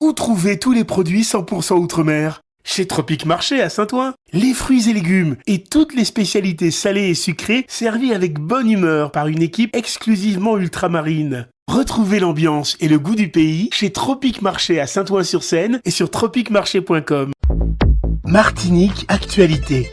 Où trouver tous les produits 100% Outre-mer? Chez Tropique Marché à Saint-Ouen. Les fruits et légumes et toutes les spécialités salées et sucrées servies avec bonne humeur par une équipe exclusivement ultramarine. Retrouvez l'ambiance et le goût du pays chez Tropique Marché à Saint-Ouen-sur-Seine et sur tropiquemarché.com. Martinique Actualité.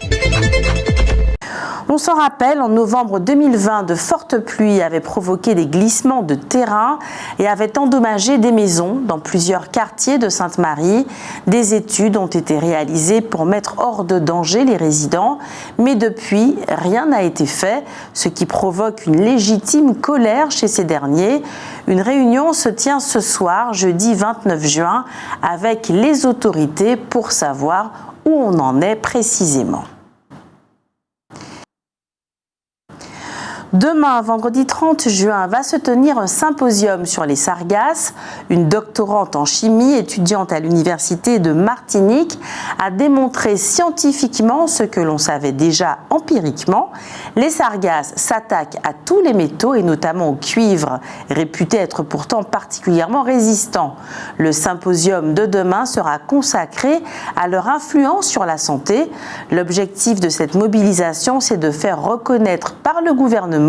On s'en rappelle, en novembre 2020, de fortes pluies avaient provoqué des glissements de terrain et avaient endommagé des maisons dans plusieurs quartiers de Sainte-Marie. Des études ont été réalisées pour mettre hors de danger les résidents, mais depuis, rien n'a été fait, ce qui provoque une légitime colère chez ces derniers. Une réunion se tient ce soir, jeudi 29 juin, avec les autorités pour savoir où on en est précisément. Demain, vendredi 30 juin, va se tenir un symposium sur les sargasses. Une doctorante en chimie, étudiante à l'université de Martinique, a démontré scientifiquement ce que l'on savait déjà empiriquement. Les sargasses s'attaquent à tous les métaux et notamment au cuivre, réputé être pourtant particulièrement résistant. Le symposium de demain sera consacré à leur influence sur la santé. L'objectif de cette mobilisation, c'est de faire reconnaître par le gouvernement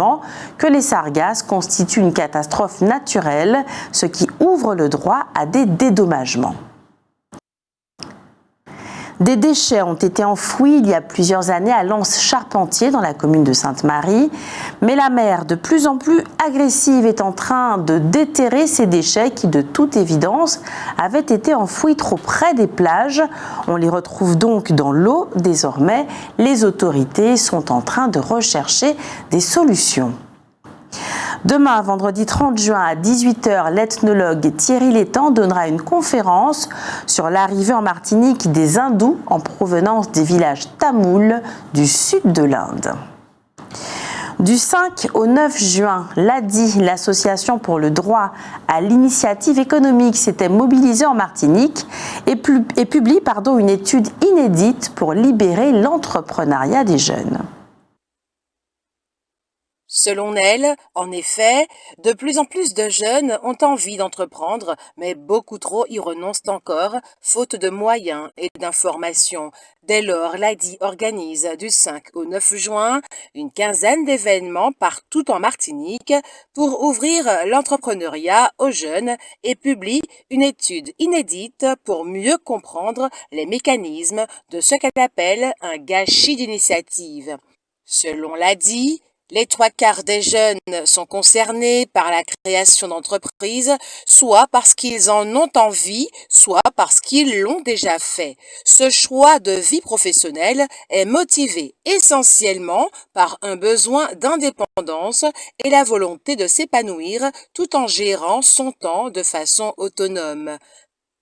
que les sargasses constituent une catastrophe naturelle, ce qui ouvre le droit à des dédommagements. Des déchets ont été enfouis il y a plusieurs années à Lens-Charpentier dans la commune de Sainte-Marie, mais la mer, de plus en plus agressive, est en train de déterrer ces déchets qui, de toute évidence, avaient été enfouis trop près des plages. On les retrouve donc dans l'eau désormais. Les autorités sont en train de rechercher des solutions. Demain, vendredi 30 juin à 18h, l'ethnologue Thierry Létang donnera une conférence sur l'arrivée en Martinique des hindous en provenance des villages tamouls du sud de l'Inde. Du 5 au 9 juin, l'ADI, l'Association pour le droit à l'initiative économique, s'était mobilisée en Martinique et publie une étude inédite pour libérer l'entrepreneuriat des jeunes. Selon elle, en effet, de plus en plus de jeunes ont envie d'entreprendre, mais beaucoup trop y renoncent encore, faute de moyens et d'informations. Dès lors, l'ADI organise du 5 au 9 juin une quinzaine d'événements partout en Martinique pour ouvrir l'entrepreneuriat aux jeunes et publie une étude inédite pour mieux comprendre les mécanismes de ce qu'elle appelle un gâchis d'initiative. Selon l'ADI, les 3/4 des jeunes sont concernés par la création d'entreprises, soit parce qu'ils en ont envie, soit parce qu'ils l'ont déjà fait. Ce choix de vie professionnelle est motivé essentiellement par un besoin d'indépendance et la volonté de s'épanouir tout en gérant son temps de façon autonome.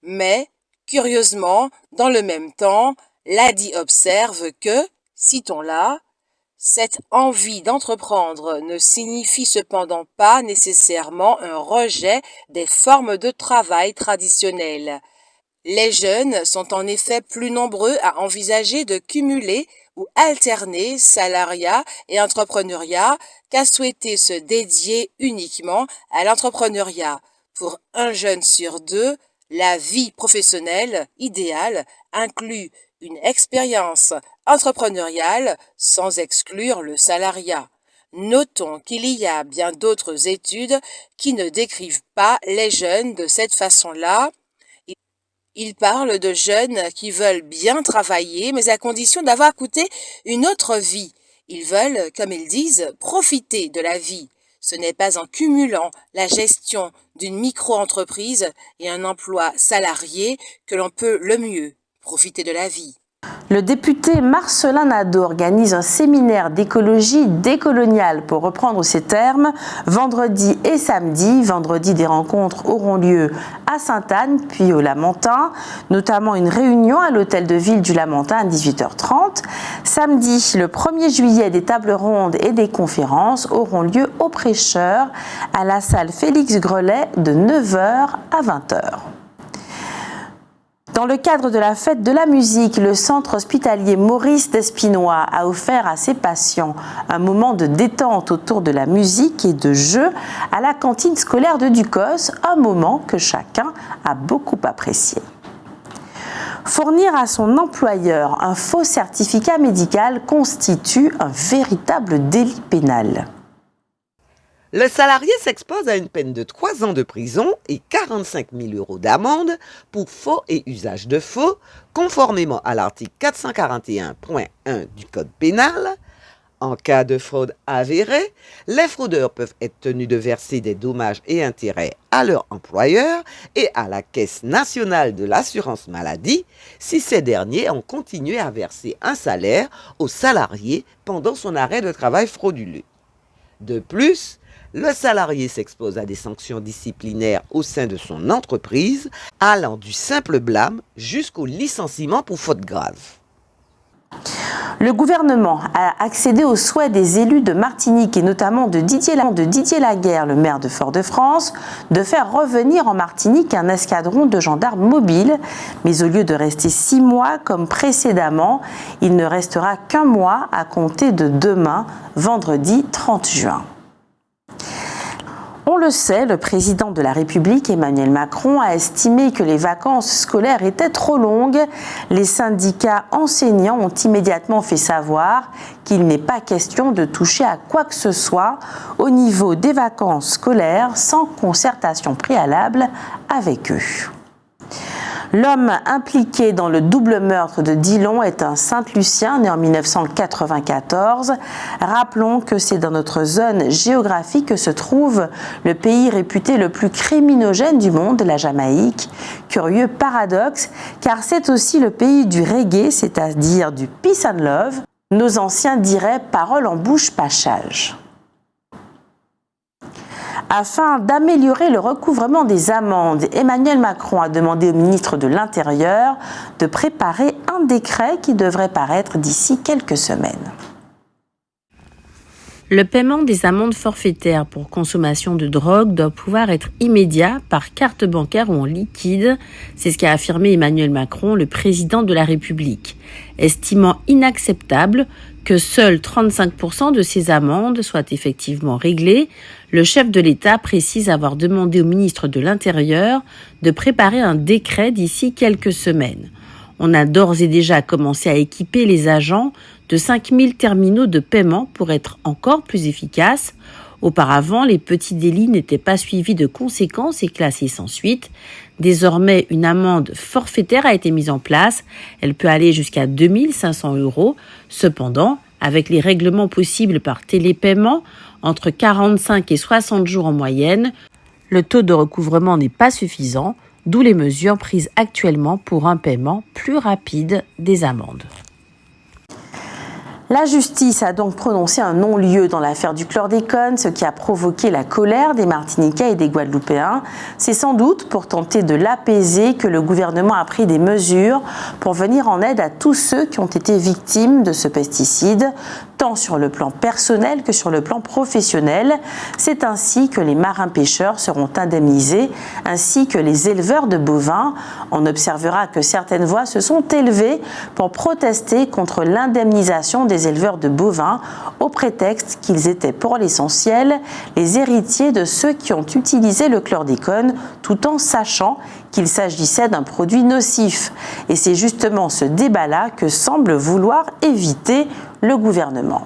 Mais, curieusement, dans le même temps, l'ADI observe que, citons-la, cette envie d'entreprendre ne signifie cependant pas nécessairement un rejet des formes de travail traditionnelles. Les jeunes sont en effet plus nombreux à envisager de cumuler ou alterner salariat et entrepreneuriat qu'à souhaiter se dédier uniquement à l'entrepreneuriat. Pour un jeune sur deux, la vie professionnelle idéale inclut une expérience entrepreneuriale sans exclure le salariat. Notons qu'il y a bien d'autres études qui ne décrivent pas les jeunes de cette façon-là. Ils parlent de jeunes qui veulent bien travailler, mais à condition d'avoir coûté une autre vie. Ils veulent, comme ils disent, profiter de la vie. Ce n'est pas en cumulant la gestion d'une micro-entreprise et un emploi salarié que l'on peut le mieux profiter de la vie. Le député Marcelin Nadeau organise un séminaire d'écologie décoloniale, pour reprendre ses termes, vendredi et samedi. Vendredi, des rencontres auront lieu à Sainte-Anne, puis au Lamentin, notamment une réunion à l'hôtel de ville du Lamentin à 18h30. Samedi, le 1er juillet, des tables rondes et des conférences auront lieu au Prêcheur, à la salle Félix Grelet, de 9h à 20h. Dans le cadre de la fête de la musique, le centre hospitalier Maurice Despinois a offert à ses patients un moment de détente autour de la musique et de jeux à la cantine scolaire de Ducos, un moment que chacun a beaucoup apprécié. Fournir à son employeur un faux certificat médical constitue un véritable délit pénal. Le salarié s'expose à une peine de 3 ans de prison et 45 000 € d'amende pour faux et usage de faux, conformément à l'article 441.1 du Code pénal. En cas de fraude avérée, les fraudeurs peuvent être tenus de verser des dommages et intérêts à leur employeur et à la Caisse nationale de l'assurance maladie si ces derniers ont continué à verser un salaire au salarié pendant son arrêt de travail frauduleux. De plus, le salarié s'expose à des sanctions disciplinaires au sein de son entreprise, allant du simple blâme jusqu'au licenciement pour faute grave. Le gouvernement a accédé aux souhaits des élus de Martinique et notamment de Didier Laguerre, le maire de Fort-de-France, de faire revenir en Martinique un escadron de gendarmes mobiles. Mais au lieu de rester 6 mois comme précédemment, il ne restera qu'1 mois à compter de demain, vendredi 30 juin. On le sait, le président de la République, Emmanuel Macron, a estimé que les vacances scolaires étaient trop longues. Les syndicats enseignants ont immédiatement fait savoir qu'il n'est pas question de toucher à quoi que ce soit au niveau des vacances scolaires sans concertation préalable avec eux. L'homme impliqué dans le double meurtre de Dillon est un Saint-Lucien né en 1994. Rappelons que c'est dans notre zone géographique que se trouve le pays réputé le plus criminogène du monde, la Jamaïque. Curieux paradoxe, car c'est aussi le pays du reggae, c'est-à-dire du peace and love. Nos anciens diraient parole en bouche, pachage. Afin d'améliorer le recouvrement des amendes, Emmanuel Macron a demandé au ministre de l'Intérieur de préparer un décret qui devrait paraître d'ici quelques semaines. Le paiement des amendes forfaitaires pour consommation de drogue doit pouvoir être immédiat par carte bancaire ou en liquide. C'est ce qu'a affirmé Emmanuel Macron, le président de la République, estimant inacceptable que seuls 35% de ces amendes soient effectivement réglées. Le chef de l'État précise avoir demandé au ministre de l'Intérieur de préparer un décret d'ici quelques semaines. On a d'ores et déjà commencé à équiper les agents de 5000 terminaux de paiement pour être encore plus efficaces. Auparavant, les petits délits n'étaient pas suivis de conséquences et classés sans suite. Désormais, une amende forfaitaire a été mise en place. Elle peut aller jusqu'à 2 500 €. Cependant, avec les règlements possibles par télépaiement, entre 45 et 60 jours en moyenne, le taux de recouvrement n'est pas suffisant, d'où les mesures prises actuellement pour un paiement plus rapide des amendes. La justice a donc prononcé un non-lieu dans l'affaire du chlordécone, ce qui a provoqué la colère des Martiniquais et des Guadeloupéens. C'est sans doute pour tenter de l'apaiser que le gouvernement a pris des mesures pour venir en aide à tous ceux qui ont été victimes de ce pesticide, tant sur le plan personnel que sur le plan professionnel. C'est ainsi que les marins-pêcheurs seront indemnisés, ainsi que les éleveurs de bovins. On observera que certaines voix se sont élevées pour protester contre l'indemnisation des éleveurs de bovins au prétexte qu'ils étaient pour l'essentiel les héritiers de ceux qui ont utilisé le chlordécone tout en sachant qu'il s'agissait d'un produit nocif. Et c'est justement ce débat-là que semble vouloir éviter le gouvernement.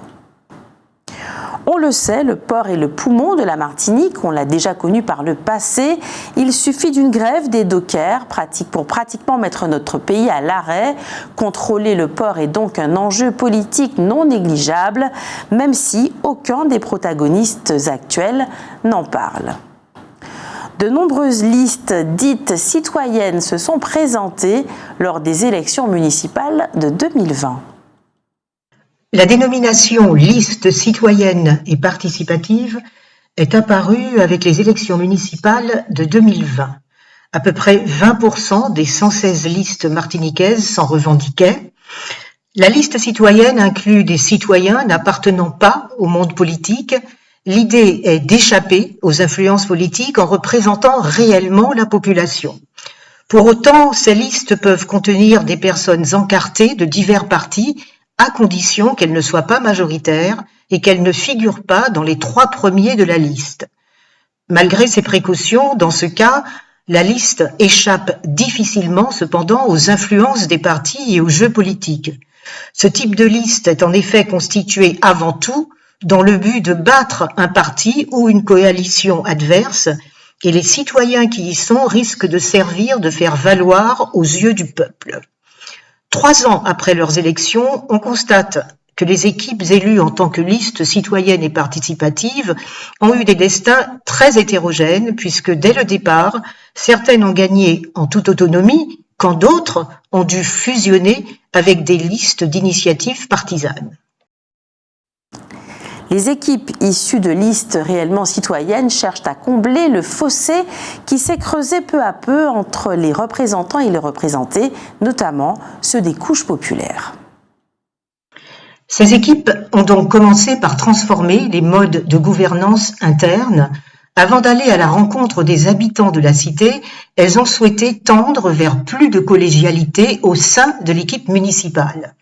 On le sait, le porc est le poumon de la Martinique, on l'a déjà connu par le passé. Il suffit d'une grève des dockers pour pratiquement mettre notre pays à l'arrêt. Contrôler le porc est donc un enjeu politique non négligeable, même si aucun des protagonistes actuels n'en parle. De nombreuses listes dites citoyennes se sont présentées lors des élections municipales de 2020. La dénomination liste citoyenne et participative est apparue avec les élections municipales de 2020. À peu près 20% des 116 listes martiniquaises s'en revendiquaient. La liste citoyenne inclut des citoyens n'appartenant pas au monde politique. L'idée est d'échapper aux influences politiques en représentant réellement la population. Pour autant, ces listes peuvent contenir des personnes encartées de divers partis, à condition qu'elles ne soient pas majoritaires et qu'elles ne figurent pas dans les 3 premiers de la liste. Malgré ces précautions, dans ce cas, la liste échappe difficilement cependant aux influences des partis et aux jeux politiques. Ce type de liste est en effet constitué avant tout dans le but de battre un parti ou une coalition adverse, et les citoyens qui y sont risquent de servir de faire valoir aux yeux du peuple. 3 ans après leurs élections, on constate que les équipes élues en tant que listes citoyennes et participatives ont eu des destins très hétérogènes, puisque dès le départ, certaines ont gagné en toute autonomie, quand d'autres ont dû fusionner avec des listes d'initiatives partisanes. Les équipes issues de listes réellement citoyennes cherchent à combler le fossé qui s'est creusé peu à peu entre les représentants et les représentés, notamment ceux des couches populaires. Ces équipes ont donc commencé par transformer les modes de gouvernance interne. Avant d'aller à la rencontre des habitants de la cité, elles ont souhaité tendre vers plus de collégialité au sein de l'équipe municipale.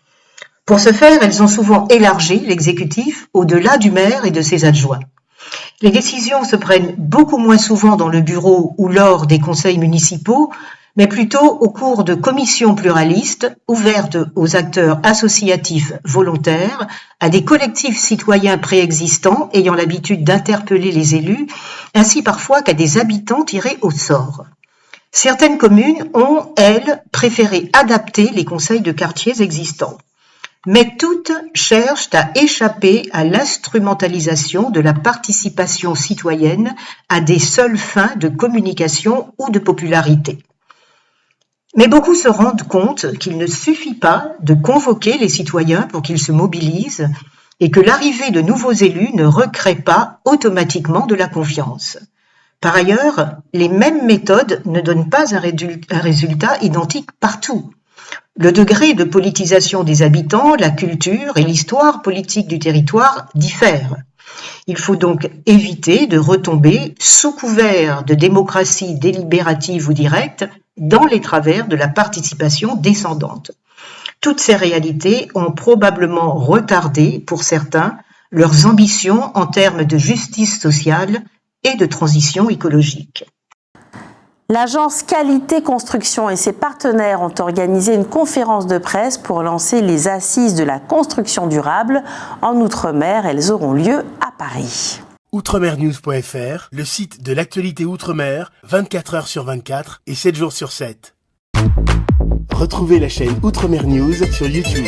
Pour ce faire, elles ont souvent élargi l'exécutif au-delà du maire et de ses adjoints. Les décisions se prennent beaucoup moins souvent dans le bureau ou lors des conseils municipaux, mais plutôt au cours de commissions pluralistes ouvertes aux acteurs associatifs volontaires, à des collectifs citoyens préexistants ayant l'habitude d'interpeller les élus, ainsi parfois qu'à des habitants tirés au sort. Certaines communes ont, elles, préféré adapter les conseils de quartiers existants. Mais toutes cherchent à échapper à l'instrumentalisation de la participation citoyenne à des seules fins de communication ou de popularité. Mais beaucoup se rendent compte qu'il ne suffit pas de convoquer les citoyens pour qu'ils se mobilisent et que l'arrivée de nouveaux élus ne recrée pas automatiquement de la confiance. Par ailleurs, les mêmes méthodes ne donnent pas un résultat identique partout. Le degré de politisation des habitants, la culture et l'histoire politique du territoire diffèrent. Il faut donc éviter de retomber, sous couvert de démocratie délibérative ou directe, dans les travers de la participation descendante. Toutes ces réalités ont probablement retardé, pour certains, leurs ambitions en termes de justice sociale et de transition écologique. L'agence Qualité Construction et ses partenaires ont organisé une conférence de presse pour lancer les assises de la construction durable en Outre-mer. Elles auront lieu à Paris. Outremernews.fr, le site de l'actualité Outre-mer, 24 heures sur 24 et 7 jours sur 7. Retrouvez la chaîne Outremer News sur YouTube.